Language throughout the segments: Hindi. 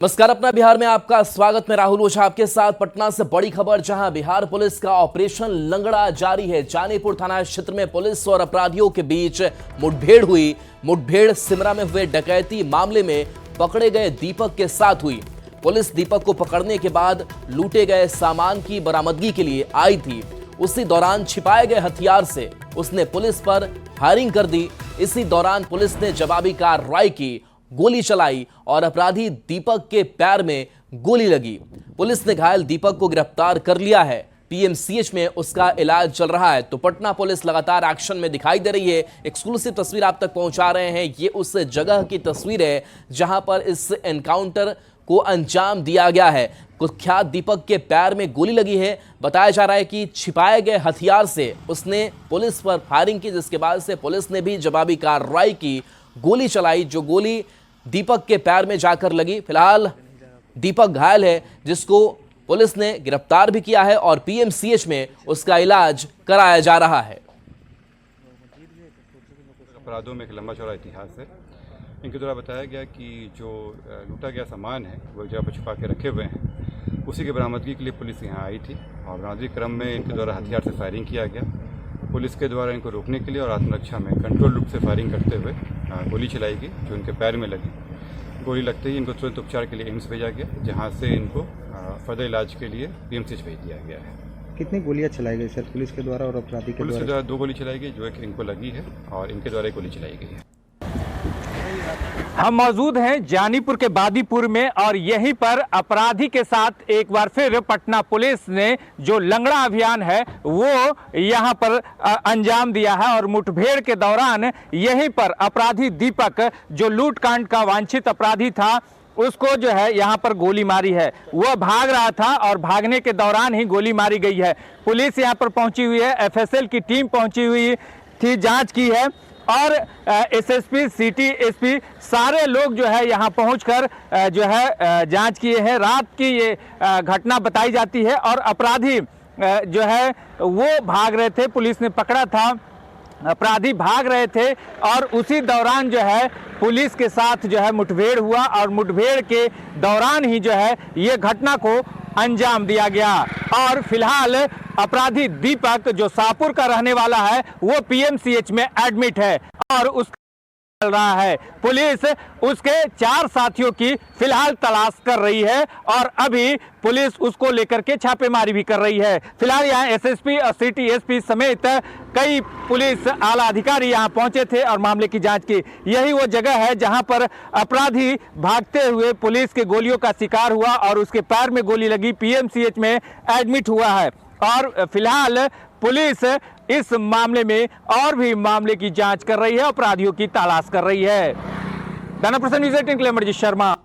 नमस्कार, अपना बिहार में आपका स्वागत। मैं राहुल ओझा आपके साथ। पटना से बड़ी खबर, जहां बिहार पुलिस का ऑपरेशन लंगड़ा जारी है। जानीपुर थाना क्षेत्र में पुलिस और अपराधियों के बीच मुठभेड़ हुई। मुठभेड़ सिमरा में हुए डकैती मामले में पकड़े गए दीपक के साथ हुई। पुलिस दीपक को पकड़ने के बाद लूटे गए सामान की बरामदगी के लिए आई थी। उसी दौरान छिपाए गए हथियार से उसने पुलिस पर फायरिंग कर दी। इसी दौरान पुलिस ने जवाबी कार्रवाई की, गोली चलाई और अपराधी दीपक के पैर में गोली लगी। पुलिस ने घायल दीपक को गिरफ्तार कर लिया है। पीएमसीएच में उसका इलाज चल रहा है। तो पटना पुलिस लगातार एक्शन में दिखाई दे रही है। एक्सक्लूसिव तस्वीर आप तक पहुंचा रहे हैं। ये उस जगह की तस्वीर है जहां पर इस एनकाउंटर को अंजाम दिया गया है। कुख्यात दीपक के पैर में गोली लगी है। बताया जा रहा है कि छिपाए गए हथियार से उसने पुलिस पर फायरिंग की, जिसके बाद से पुलिस ने भी जवाबी कार्रवाई की, गोली चलाई, जो गोली दीपक के पैर में जाकर लगी। फिलहाल दीपक घायल है, जिसको पुलिस ने गिरफ्तार भी किया है और पीएमसीएच में उसका इलाज कराया जा रहा है। अपराधों में एक लंबा चौड़ा इतिहास है। इनके द्वारा बताया गया कि जो लूटा गया सामान है वो एक जगह पर छुपा के रखे हुए हैं। उसी की बरामदगी के लिए पुलिस यहाँ आई थी और बरामदगी क्रम में इनके द्वारा हथियार से फायरिंग किया गया। पुलिस के द्वारा इनको रोकने के लिए और आत्मरक्षा में कंट्रोल रूप से फायरिंग करते हुए गोली चलाई गई, जो इनके पैर में लगी। गोली लगते ही इनको तुरंत उपचार के लिए एम्स भेजा गया, जहां से इनको फर्दर इलाज के लिए पीएमसीएच भेज दिया गया है। कितनी गोलियां चलाई गई सर, पुलिस के द्वारा और अपराधी के द्वारा? पुलिस के द्वारा 2 गोली चलाई गई, जो एक इनको लगी है, और इनके द्वारा 1 गोली चलाई गई है। हम मौजूद हैं जानीपुर के बादीपुर में और यहीं पर अपराधी के साथ एक बार फिर पटना पुलिस ने जो लंगड़ा अभियान है वो यहां पर अंजाम दिया है। और मुठभेड़ के दौरान यहीं पर अपराधी दीपक, जो लूटकांड का वांछित अपराधी था, उसको जो है यहां पर गोली मारी है। वह भाग रहा था और भागने के दौरान ही गोली मारी गई है। पुलिस यहां पर पहुंची हुई है, एफएसएल की टीम पहुंची हुई थी, जांच की है और एसएसपी, सिटी एसपी सारे लोग जो है यहाँ पहुंचकर जो है जांच किए हैं। रात की ये घटना बताई जाती है और अपराधी जो है वो भाग रहे थे। पुलिस ने पकड़ा था, अपराधी भाग रहे थे और उसी दौरान जो है पुलिस के साथ जो है मुठभेड़ हुआ और मुठभेड़ के दौरान ही जो है ये घटना को अंजाम दिया गया। और फिलहाल अपराधी दीपक, जो शाहपुर का रहने वाला है, वो पीएमसीएच में एडमिट है और उसका चल रहा है। पुलिस उसके 4 साथियों की फिलहाल तलाश कर रही है और अभी पुलिस उसको लेकर के छापेमारी भी कर रही है। फिलहाल यहाँ एसएसपी और सिटी एसपी समेत कई पुलिस आला अधिकारी यहाँ पहुंचे थे और मामले की जांच की। यही वो जगह है जहां पर अपराधी भागते हुए पुलिस के गोलियों का शिकार हुआ और उसके पैर में गोली लगी, पीएमसीएच में एडमिट हुआ है। और फिलहाल पुलिस इस मामले में और भी मामले की जांच कर रही है, अपराधियों की तलाश कर रही है। दाना प्रसन्न न्यूज़ 18 के लिए अमरजीत शर्मा।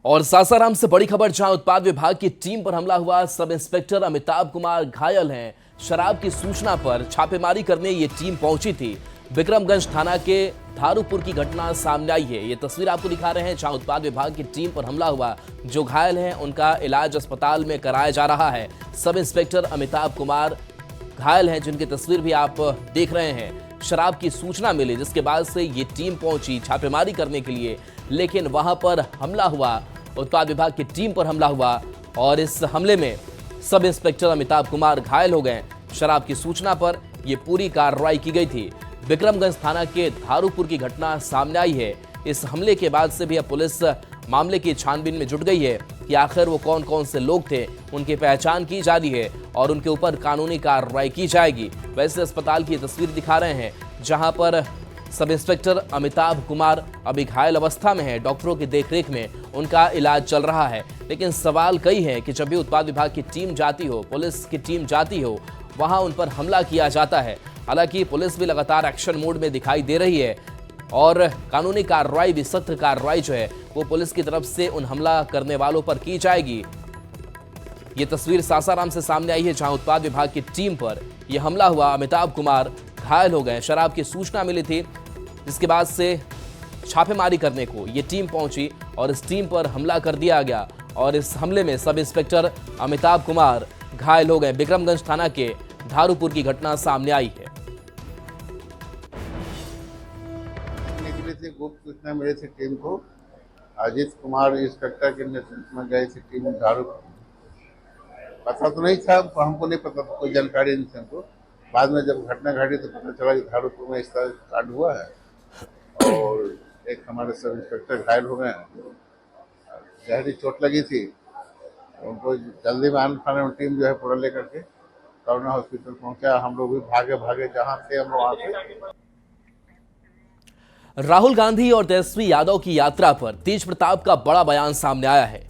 और सासाराम से बड़ी खबर, जहां उत्पाद विभाग की टीम पर हमला हुआ। सब इंस्पेक्टर अमिताभ कुमार घायल हैं। शराब की सूचना पर छापेमारी करने ये टीम पहुंची थी। विक्रमगंज थाना के धारूपुर की घटना सामने आई है। ये तस्वीर आपको दिखा रहे हैं, जहां उत्पाद विभाग की टीम पर हमला हुआ। जो घायल हैं उनका इलाज अस्पताल में कराया जा रहा है। सब इंस्पेक्टर अमिताभ कुमार घायल हैं, जिनकी तस्वीर भी आप देख रहे हैं। शराब की सूचना मिली, जिसके बाद से ये टीम पहुंची छापेमारी करने के लिए, लेकिन वहां पर हमला हुआ। उत्पाद विभाग की टीम पर हमला हुआ और इस हमले में सब इंस्पेक्टर अमिताभ कुमार घायल हो गए। शराब की सूचना पर यह पूरी कार्रवाई की गई थी। विक्रमगंज थाना के धारूपुर की घटना सामने आई है। इस हमले के बाद से भी अब पुलिस मामले की छानबीन में जुट गई है कि आखिर वो कौन कौन से लोग थे, उनकी पहचान की जा रही है और उनके ऊपर कानूनी कार्रवाई की जाएगी। वैसे अस्पताल की तस्वीर दिखा रहे हैं, जहां पर सब इंस्पेक्टर अमिताभ कुमार अभी घायल अवस्था में है। डॉक्टरों की देखरेख में उनका इलाज चल रहा है। लेकिन सवाल कई है कि जब भी उत्पाद विभाग की टीम जाती हो, पुलिस की टीम जाती हो, वहां उन पर हमला किया जाता है। हालांकि पुलिस भी लगातार एक्शन मोड में दिखाई दे रही है और कानूनी कार्रवाई भी, सख्त कार्रवाई जो है वो पुलिस की तरफ से उन हमला करने वालों पर की जाएगी। ये तस्वीर सासाराम से सामने आई है, जहां उत्पाद विभाग की टीम पर यह हमला हुआ। अमिताभ कुमार घायल हो गए। शराब की सूचना मिली थी, जिसके बाद से छापेमारी करने को ये टीम पहुंची और इस टीम पर हमला कर दिया गया और इस हमले में सब इंस्पेक्टर अमिताभ कुमार घायल हो गए। विक्रमगंज थाना के धारूपुर की घटना सामने आई है। गुप्त सूचना मिले थे टीम को अजीत कुमार इंस्पेक्टर के नेतृत्व में गई थी टीम झाड़ू। पता तो नहीं था, हमको नहीं पता था, कोई जानकारी नहीं थी हमको। बाद में जब घटना घटी तो पता चला कि झाड़ूपुर में इस तरह कांड हुआ है और एक हमारे सब इंस्पेक्टर घायल हो गए हैं, गहरी चोट लगी थी। उनको जल्दी में आने फाने में टीम जो है पूरा लेकर के करुणा हॉस्पिटल पहुंचा। हम लोग भी भागे भागे जहाँ थे हम लोग वहाँ थे। राहुल गांधी और तेजस्वी यादव की यात्रा पर तेज प्रताप का बड़ा बयान सामने आया है।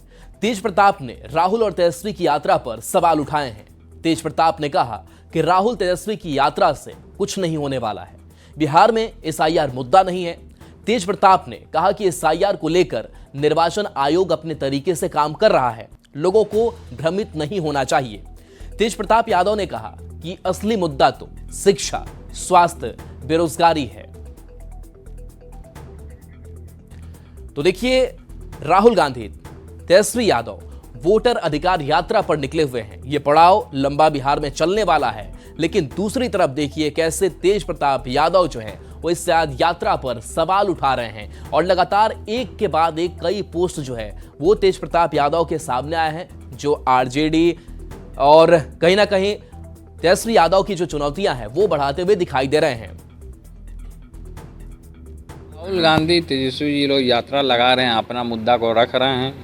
तेज प्रताप ने राहुल और तेजस्वी की यात्रा पर सवाल उठाए हैं। तेज प्रताप ने कहा कि राहुल तेजस्वी की यात्रा से कुछ नहीं होने वाला है। बिहार में SIR मुद्दा नहीं है। तेज प्रताप ने कहा कि SIR को लेकर निर्वाचन आयोग अपने तरीके से काम कर रहा है, लोगों को भ्रमित नहीं होना चाहिए। तेज प्रताप यादव ने कहा कि असली मुद्दा तो शिक्षा, स्वास्थ्य, बेरोजगारी है। तो देखिए, राहुल गांधी, तेजस्वी यादव वोटर अधिकार यात्रा पर निकले हुए हैं। यह पड़ाव लंबा बिहार में चलने वाला है, लेकिन दूसरी तरफ देखिए कैसे तेज प्रताप यादव जो है वो इस यात्रा पर सवाल उठा रहे हैं और लगातार एक के बाद एक कई पोस्ट जो है वो तेज प्रताप यादव के सामने आए हैं, जो RJD और कहीं ना कहीं तेजस्वी यादव की जो चुनौतियां हैं वो बढ़ाते हुए दिखाई दे रहे हैं। राहुल गांधी तेजस्वी जी लोग यात्रा लगा रहे हैं, अपना मुद्दा को रख रहे हैं,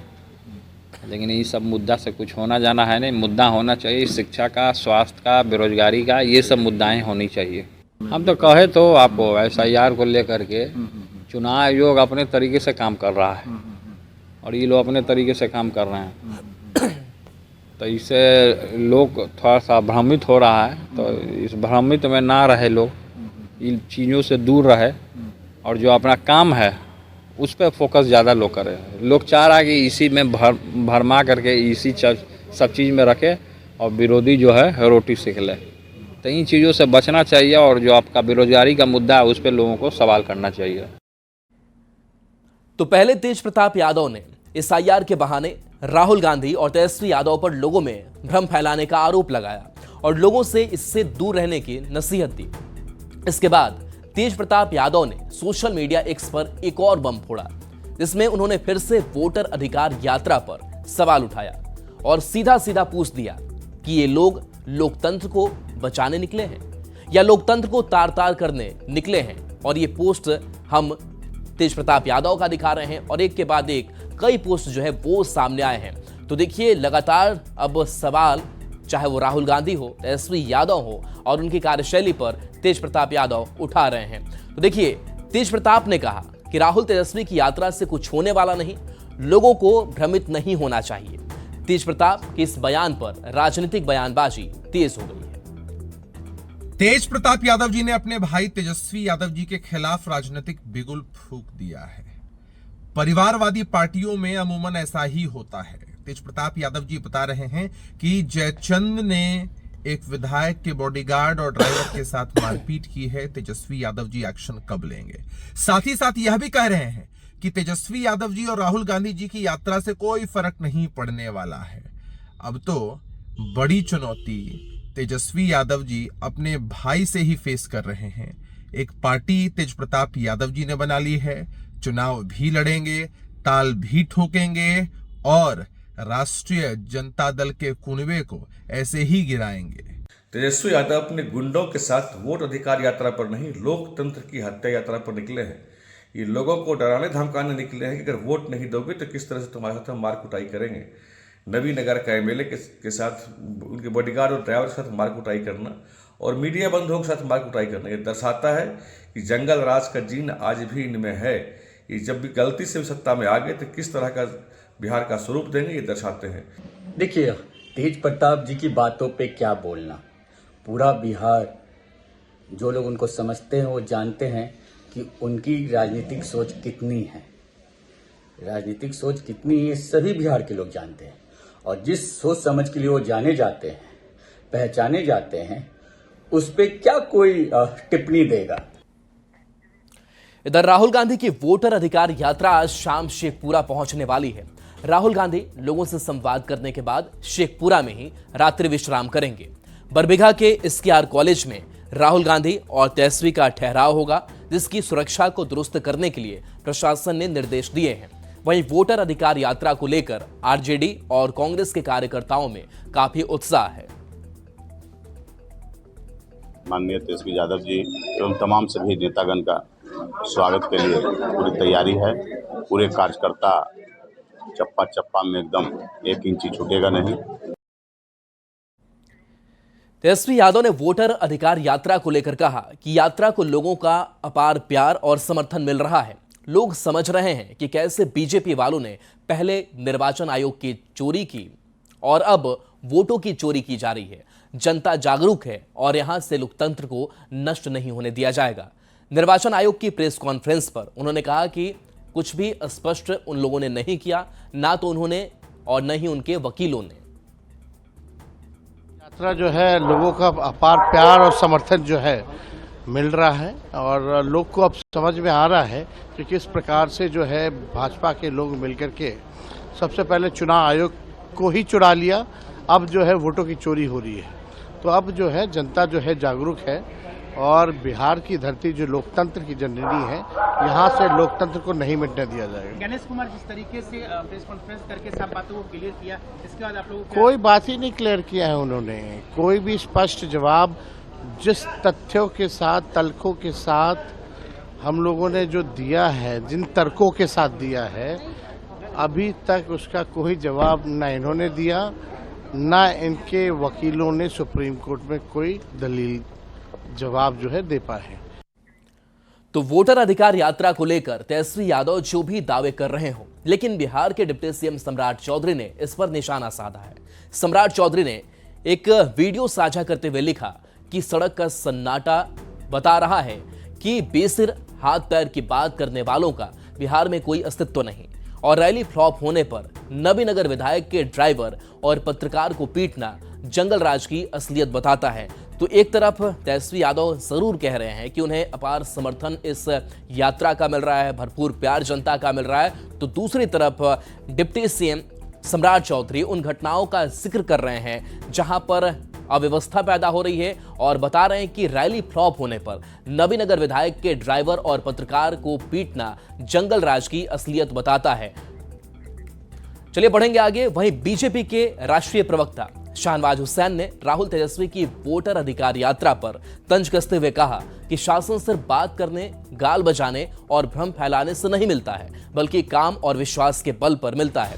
लेकिन ये सब मुद्दा से कुछ होना जाना है नहीं। मुद्दा होना चाहिए शिक्षा का, स्वास्थ्य का, बेरोजगारी का, ये सब मुद्दाएं होनी चाहिए। हम तो कहे तो आपको SIR को लेकर के चुनाव आयोग अपने तरीके से काम कर रहा है और ये लोग अपने तरीके से काम कर रहे हैं, तो इससे लोग थोड़ा सा भ्रमित हो रहा है। तो इस भ्रमित में ना रहे, लोग इन चीज़ों से दूर रहे और जो अपना काम है उस पर फोकस ज़्यादा लोग करें। लोग चाह रहा है कि इसी में भरमा करके इसी सब चीज़ में रखे और विरोधी जो है रोटी सेक ले। तो इन चीज़ों से बचना चाहिए और जो आपका बेरोजगारी का मुद्दा है उस पर लोगों को सवाल करना चाहिए। तो पहले तेज प्रताप यादव ने SIR के बहाने राहुल गांधी और तेजस्वी यादव पर लोगों में भ्रम फैलाने का आरोप लगाया और लोगों से इससे दूर रहने की नसीहत दी। इसके बाद तेज प्रताप यादव ने सोशल मीडिया X पर एक और बम फोड़ा, जिसमें उन्होंने फिर से वोटर अधिकार यात्रा पर सवाल उठाया और सीधा सीधा पूछ दिया कि ये लोग लोकतंत्र को बचाने निकले हैं या लोकतंत्र को तार तार करने निकले हैं। और ये पोस्ट हम तेज प्रताप यादव का दिखा रहे हैं और एक के बाद एक कई पोस्ट जो है वो सामने आए हैं। तो देखिए, लगातार अब सवाल चाहे वो राहुल गांधी हो, तेजस्वी यादव हो और उनकी कार्यशैली पर तेज प्रताप यादव उठा रहे हैं। तो देखिए, तेज प्रताप ने कहा कि राहुल तेजस्वी की यात्रा से कुछ होने वाला नहीं, लोगों को भ्रमित नहीं होना चाहिए। तेज प्रताप के इस बयान पर राजनीतिक बयानबाजी तेज हो गई है। तेज प्रताप यादव जी ने अपने भाई तेजस्वी यादव जी के खिलाफ राजनीतिक बिगुल फूंक दिया है। परिवारवादी पार्टियों में अमूमन ऐसा ही होता है। तेज प्रताप यादव जी बता रहे हैं कि जयचंद ने एक विधायक के बॉडीगार्ड और ड्राइवर के साथ मारपीट की है। तेजस्वी यादव जी एक्शन कब लेंगे? साथ ही साथ यह भी कह रहे हैं कि तेजस्वी यादव जी और राहुल गांधी जी की यात्रा से कोई फर्क नहीं पड़ने वाला है। अब तो बड़ी चुनौती तेजस्वी यादव जी अपने भाई से ही फेस कर रहे हैं। एक पार्टी तेज प्रताप यादव जी ने बना ली है, चुनाव भी लड़ेंगे, ताल भी ठोकेंगे और राष्ट्रीय जनता दल के कुनबे को ऐसे ही गिराएंगे। तेजस्वी यादव अपने गुंडों के साथ वोट अधिकार यात्रा पर नहीं, लोकतंत्र की हत्या यात्रा पर निकले हैं। ये लोगों को डराने धमकाने निकले हैं कि अगर वोट नहीं दोगे तो किस तरह से तुम्हारे साथ हम मार कुटाई करेंगे। नवी नगर का MLA के साथ, उनके बॉडीगार्ड और ड्राइवर के साथ मार कुटाई करना और मीडिया बंधुओं के साथ मार कुटाई करना, ये दर्शाता है कि जंगल राज का जीन आज भी इनमें है। ये जब भी गलती से सत्ता में आ गए तो किस तरह का बिहार का स्वरूप देंगे, ये दर्शाते हैं। देखिए, तेज प्रताप जी की बातों पे क्या बोलना। पूरा बिहार, जो लोग उनको समझते हैं वो जानते हैं कि उनकी राजनीतिक सोच कितनी है। राजनीतिक सोच कितनी है सभी बिहार के लोग जानते हैं और जिस सोच समझ के लिए वो जाने जाते हैं, पहचाने जाते हैं, उस पे क्या कोई टिप्पणी देगा। इधर राहुल गांधी की वोटर अधिकार यात्रा आज शाम शेखपुरा पहुंचने वाली है। राहुल गांधी लोगों से संवाद करने के बाद शेखपुरा में ही रात्रि विश्राम करेंगे। बरबीघा के SKR कॉलेज में राहुल गांधी और तेजस्वी का ठहराव होगा, जिसकी सुरक्षा को दुरुस्त करने के लिए प्रशासन ने निर्देश दिए हैं। वहीं वोटर अधिकार यात्रा को लेकर आरजेडी और कांग्रेस के कार्यकर्ताओं में काफी उत्साह है। माननीय तेजस्वी यादव जी एवं तमाम सभी नेतागण का स्वागत के लिए पूरी तैयारी है। पूरे कार्यकर्ता चप्पा चप्पा में एकदम 1 इंची छूटेगा नहीं। तेजस्वी यादव ने वोटर अधिकार यात्रा को लेकर कहा कि यात्रा को लोगों का अपार प्यार और समर्थन मिल रहा है। लोग समझ रहे हैं कि कैसे बीजेपी वालों ने पहले निर्वाचन आयोग की चोरी की और अब वोटों की चोरी की जा रही है। जनता जागरूक है और यहां से लोकतंत्र को नष्ट नहीं होने दिया जाएगा। निर्वाचन आयोग की प्रेस कॉन्फ्रेंस पर उन्होंने कहा कि कुछ भी स्पष्ट उन लोगों ने नहीं किया, ना तो उन्होंने और न ही उनके वकीलों ने। यात्रा जो है लोगों का अपार प्यार और समर्थन जो है मिल रहा है और लोग को अब समझ में आ रहा है कि किस प्रकार से जो है भाजपा के लोग मिलकर के सबसे पहले चुनाव आयोग को ही चुरा लिया, अब जो है वोटों की चोरी हो रही है। तो अब जो है जनता जो है जागरूक है और बिहार की धरती जो लोकतंत्र की जननी है, यहाँ से लोकतंत्र को नहीं मिटने दिया जाएगा। गणेश कुमार जिस तरीके से प्रेस कॉन्फ्रेंस करके सब बातों को क्लियर किया, इसके बाद आप लोगों को कोई बात ही नहीं क्लियर किया है उन्होंने, कोई भी स्पष्ट जवाब जिस तथ्यों के साथ तर्कों के साथ हम लोगों ने जो दिया है, जिन तर्कों के साथ दिया है, अभी तक उसका कोई जवाब न इन्होंने दिया, न इनके वकीलों ने सुप्रीम कोर्ट में कोई दलील जवाब जो है दे पाए। तो वोटर अधिकार यात्रा को लेकर तेजस्वी यादव जो भी दावे कर रहे हो, लेकिन बिहार के डिप्टी सीएम सम्राट चौधरी ने इस पर निशाना साधा है। सम्राट चौधरी ने एक वीडियो साझा करते हुए लिखा कि सड़क का सन्नाटा बता रहा है कि बेसिर हाथ पैर की बात करने वालों का बिहार में कोई अस्तित्व नहीं और रैली फ्लॉप होने पर नबीनगर विधायक के ड्राइवर और पत्रकार को पीटना जंगल राज की असलियत बताता है। तो एक तरफ तेजस्वी यादव जरूर कह रहे हैं कि उन्हें अपार समर्थन इस यात्रा का मिल रहा है, भरपूर प्यार जनता का मिल रहा है, तो दूसरी तरफ डिप्टी सीएम सम्राट चौधरी उन घटनाओं का जिक्र कर रहे हैं जहां पर अव्यवस्था पैदा हो रही है और बता रहे हैं कि रैली फ्लॉप होने पर नबीनगर विधायक के ड्राइवर और पत्रकार को पीटना जंगल राज की असलियत बताता है। चलिए बढ़ेंगे आगे। वहीं बीजेपी के राष्ट्रीय प्रवक्ता शाहनवाज हुसैन ने राहुल तेजस्वी की वोटर अधिकार यात्रा पर तंज कसते हुए कहा कि शासन सिर्फ बात करने, गाल बजाने और भ्रम फैलाने से नहीं मिलता है, बल्कि काम और विश्वास के बल पर मिलता है।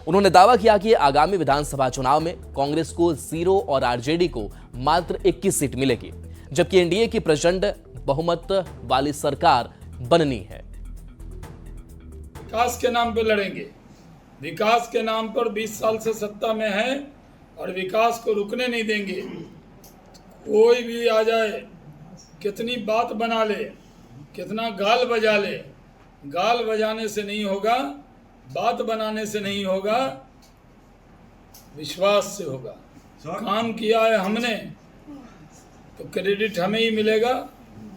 उन्होंने दावा किया कि आगामी विधानसभा चुनाव में कांग्रेस को 0 और आरजेडी को मात्र 21 सीट मिलेगी, जबकि एनडीए की प्रचंड बहुमत वाली सरकार बननी है। विकास के नाम पर लड़ेंगे, विकास के नाम पर 20 साल से सत्ता में है और विकास को रुकने नहीं देंगे। कोई भी आ जाए, कितनी बात बना ले, कितना गाल बजा ले, गाल बजाने से नहीं होगा, बात बनाने से नहीं होगा, विश्वास से होगा। काम किया है हमने तो क्रेडिट हमें ही मिलेगा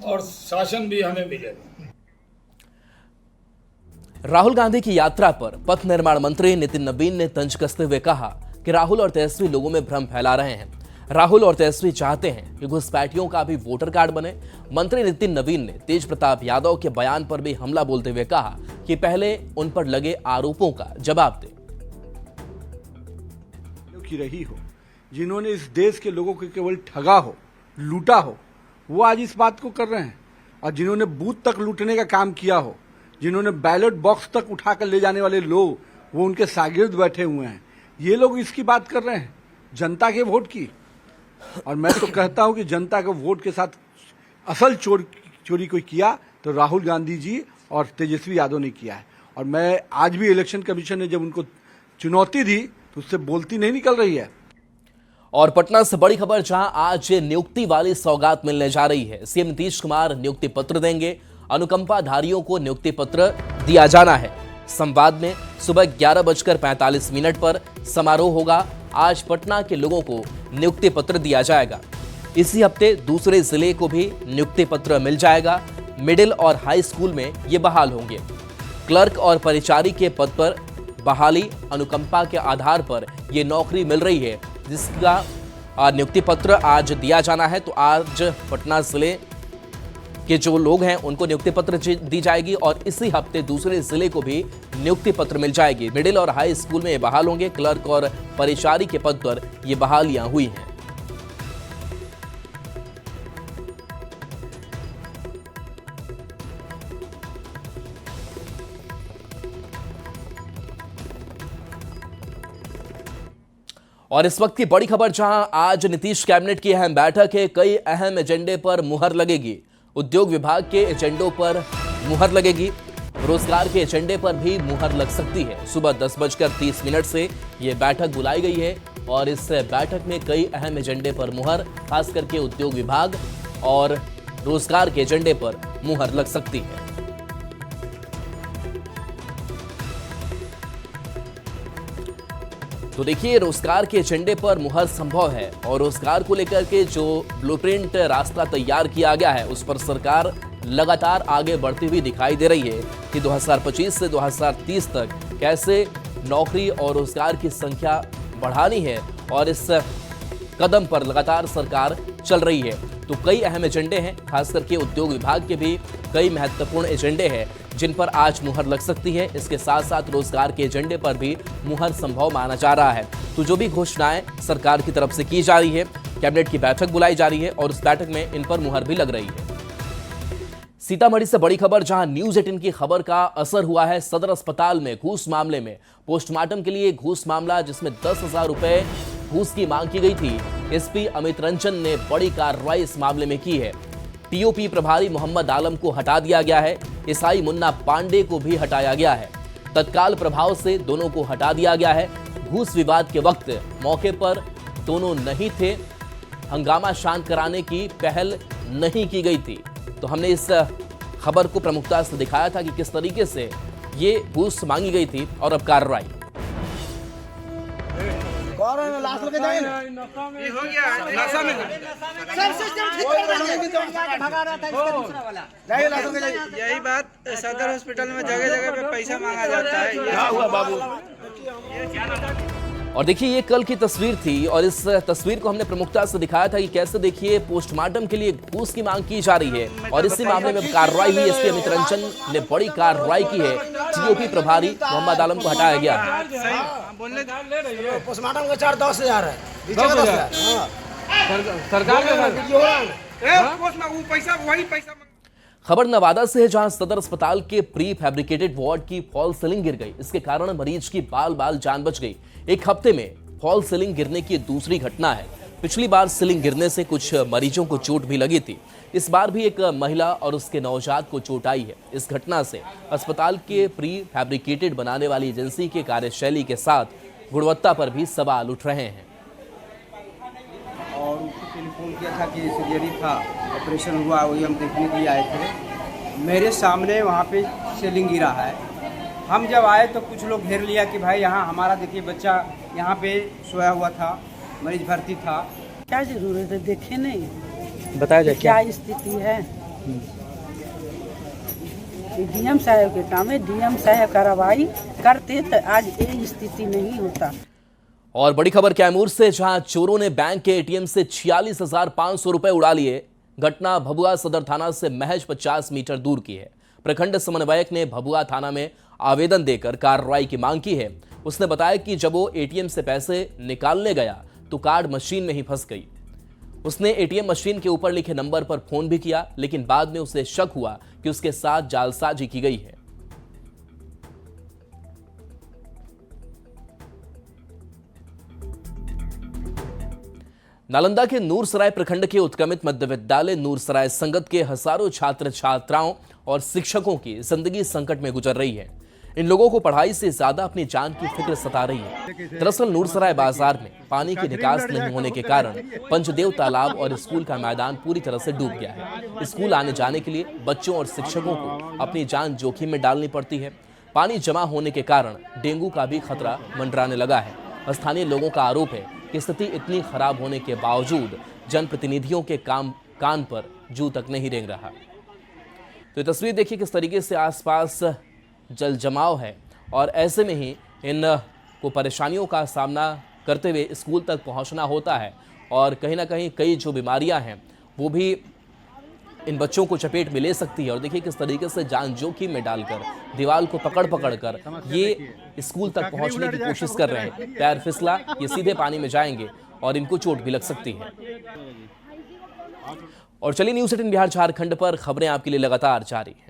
और शासन भी हमें मिलेगा। राहुल गांधी की यात्रा पर पथ निर्माण मंत्री नितिन नवीन ने तंज कसते हुए कहा कि राहुल और तेजस्वी लोगों में भ्रम फैला रहे हैं। राहुल और तेजस्वी चाहते हैं कि घुसपैठियों का भी वोटर कार्ड बने। मंत्री नितिन नवीन ने तेज प्रताप यादव के बयान पर भी हमला बोलते हुए कहा कि पहले उन पर लगे आरोपों का जवाब दें। की रही हो, जिन्होंने इस देश के लोगों को केवल ठगा हो, लूटा हो, वो आज इस बात को कर रहे हैं। और जिन्होंने बूथ तक लूटने का काम किया हो, जिन्होंने बैलेट बॉक्स तक उठाकर ले जाने वाले लोग, वो उनके शागिर्द बैठे हुए हैं। ये लोग इसकी बात कर रहे हैं, जनता के वोट की। और मैं तो कहता हूं कि जनता के वोट के साथ असल चोरी कोई किया तो राहुल गांधी जी और तेजस्वी यादव ने किया है। और मैं आज भी इलेक्शन कमीशन ने जब उनको चुनौती दी तो उससे बोलती नहीं निकल रही है। और पटना से बड़ी खबर, जहां आज नियुक्ति वाली सौगात मिलने जा रही है। सीएम नीतीश कुमार नियुक्ति पत्र देंगे। अनुकंपाधारियों को नियुक्ति पत्र दिया जाना है। संवाद में सुबह 11:45 पर समारोह होगा। आज पटना के लोगों को नियुक्ति पत्र दिया जाएगा। इसी हफ्ते दूसरे जिले को भी नियुक्ति पत्र मिल जाएगा। मिडिल और हाई स्कूल में ये बहाल होंगे। क्लर्क और परिचारी के पद पर बहाली अनुकंपा के आधार पर ये नौकरी मिल रही है, जिसका नियुक्ति पत्र आज दिया जाना है। तो आज पटना जिले के जो लोग हैं उनको नियुक्ति पत्र दी जाएगी और इसी हफ्ते दूसरे जिले को भी नियुक्ति पत्र मिल जाएगी। मिडिल और हाई स्कूल में ये बहाल होंगे। क्लर्क और परिचारी के पद पर ये बहालियां हुई हैं। और इस वक्त की बड़ी खबर, जहां आज नीतीश कैबिनेट की अहम बैठक है। कई अहम एजेंडे पर मुहर लगेगी। उद्योग विभाग के एजेंडों पर मुहर लगेगी। रोजगार के एजेंडे पर भी मुहर लग सकती है। सुबह 10:30 से ये बैठक बुलाई गई है और इस बैठक में कई अहम एजेंडे पर मुहर, खास करके उद्योग विभाग और रोजगार के एजेंडे पर मुहर लग सकती है। तो देखिए, रोजगार के एजेंडे पर मुहर संभव है और रोजगार को लेकर के जो ब्लूप्रिंट रास्ता तैयार किया गया है उस पर सरकार लगातार आगे बढ़ती हुई दिखाई दे रही है कि 2025 से 2030 तक कैसे नौकरी और रोजगार की संख्या बढ़ानी है और इस कदम पर लगातार सरकार चल रही है। तो कई अहम एजेंडे हैं, खास करके उद्योग विभाग के भी कई महत्वपूर्ण एजेंडे हैं जिन पर आज मुहर लग सकती है। इसके साथ साथ रोजगार के एजेंडे पर भी मुहर संभव माना जा रहा है। तो जो भी घोषणाएं सरकार की तरफ से की जा रही है, कैबिनेट की बैठक बुलाई जा रही है और उस बैठक में इन पर मुहर भी लग रही है। सीतामढ़ी से बड़ी खबर, जहां न्यूज 18 की खबर का असर हुआ है सदर अस्पताल में घूस मामले में। पोस्टमार्टम के लिए घूस मामला जिसमें 10,000 रुपए घूस की मांग की गई थी। एसपी अमित रंजन ने बड़ी कार्रवाई इस मामले में की है। टीओपी प्रभारी मोहम्मद आलम को हटा दिया गया है। एसआई मुन्ना पांडे को भी हटाया गया है। तत्काल प्रभाव से दोनों को हटा दिया गया है। घूस विवाद के वक्त मौके पर दोनों नहीं थे। हंगामा शांत कराने की पहल नहीं की गई थी। तो हमने इस खबर को प्रमुखता से दिखाया था कि किस तरीके से ये घूस मांगी गई थी और अब कार्रवाई। यही बात सदर हॉस्पिटल में जगह जगह पे पैसा मांगा जाता है। क्या हुआ बाबू? और देखिए, ये कल की तस्वीर थी और इस तस्वीर को हमने प्रमुखता से दिखाया था कि कैसे देखिए पोस्टमार्टम के लिए घूस की मांग की जा रही है और इसी मामले में कार्रवाई हुई। एसपी अमित रंजन ने बड़ी कार्रवाई की है। टीओपी प्रभारी मोहम्मद आलम को हटाया गया है। पोस्टमार्टम का चार्ज 10,000 है। सरकार खबर नवादा से है, जहां सदर अस्पताल के प्री फैब्रिकेटेड वार्ड की फॉल सीलिंग गिर गई। इसके कारण मरीज की बाल जान बच गई। एक हफ्ते में फॉल सीलिंग गिरने की दूसरी घटना है। पिछली बार सीलिंग गिरने से कुछ मरीजों को चोट भी लगी थी। इस बार भी एक महिला और उसके नवजात को चोट आई है। इस घटना से अस्पताल के प्री फैब्रिकेटेड बनाने वाली एजेंसी के कार्यशैली के साथ गुणवत्ता पर भी सवाल उठ रहे हैं। और उनको टेलीफोन किया था कि सर्जरी था, ऑपरेशन हुआ, वही हम देखने के लिए आए थे। मेरे सामने वहाँ पे सीलिंग गिरा है। हम जब आए तो कुछ लोग घेर लिया कि भाई यहाँ हमारा देखिए बच्चा यहाँ पे सोया हुआ था, मरीज भर्ती था। क्या जरूरत है, देखे नहीं, बताया जाए क्या स्थिति है। डीएम साहब के काम है, डीएम साहब कार्रवाई करते तो आज ये स्थिति नहीं होता। और बड़ी खबर कैमूर से, जहां चोरों ने बैंक के एटीएम से 46,500 रुपए उड़ा लिए। घटना भभुआ सदर थाना से महज 50 मीटर दूर की है। प्रखंड समन्वयक ने भभुआ थाना में आवेदन देकर कार्रवाई की मांग की है। उसने बताया कि जब वो एटीएम से पैसे निकालने गया तो कार्ड मशीन में ही फंस गई। उसने एटीएम मशीन के ऊपर लिखे नंबर पर फोन भी किया, लेकिन बाद में उसे शक हुआ कि उसके साथ जालसाजी की गई है। नालंदा के नूरसराय प्रखंड के उत्क्रमित मध्य विद्यालय नूरसराय संगत के हजारों छात्र छात्राओं और शिक्षकों की जिंदगी संकट में गुजर रही है। इन लोगों को पढ़ाई से ज्यादा अपनी जान की फिक्र सता रही है। दरअसल नूरसराय बाजार में पानी की निकास नहीं होने के कारण पंचदेव तालाब और स्कूल का मैदान पूरी तरह से डूब गया है। स्कूल आने जाने के लिए बच्चों और शिक्षकों को अपनी जान जोखिम में डालनी पड़ती है। पानी जमा होने के कारण डेंगू का भी खतरा मंडराने लगा है। स्थानीय लोगों का आरोप है कि स्थिति इतनी खराब होने के बावजूद जनप्रतिनिधियों के कान पर जू तक नहीं रेंग रहा। तो ये तस्वीर देखिए किस तरीके से आसपास जल जमाव है और ऐसे में ही इन को परेशानियों का सामना करते हुए स्कूल तक पहुंचना होता है और कहीं ना कहीं कई जो बीमारियां हैं वो भी इन बच्चों को चपेट में ले सकती है। और देखिए किस तरीके से जान जोखिम में डालकर दीवार को पकड़ कर ये स्कूल तक पहुंचने की कोशिश कर रहे हैं। पैर फिसला, ये सीधे पानी में जाएंगे और इनको चोट भी लग सकती है। और चलिए न्यूज़ 18 बिहार झारखंड पर खबरें आपके लिए लगातार जारी है।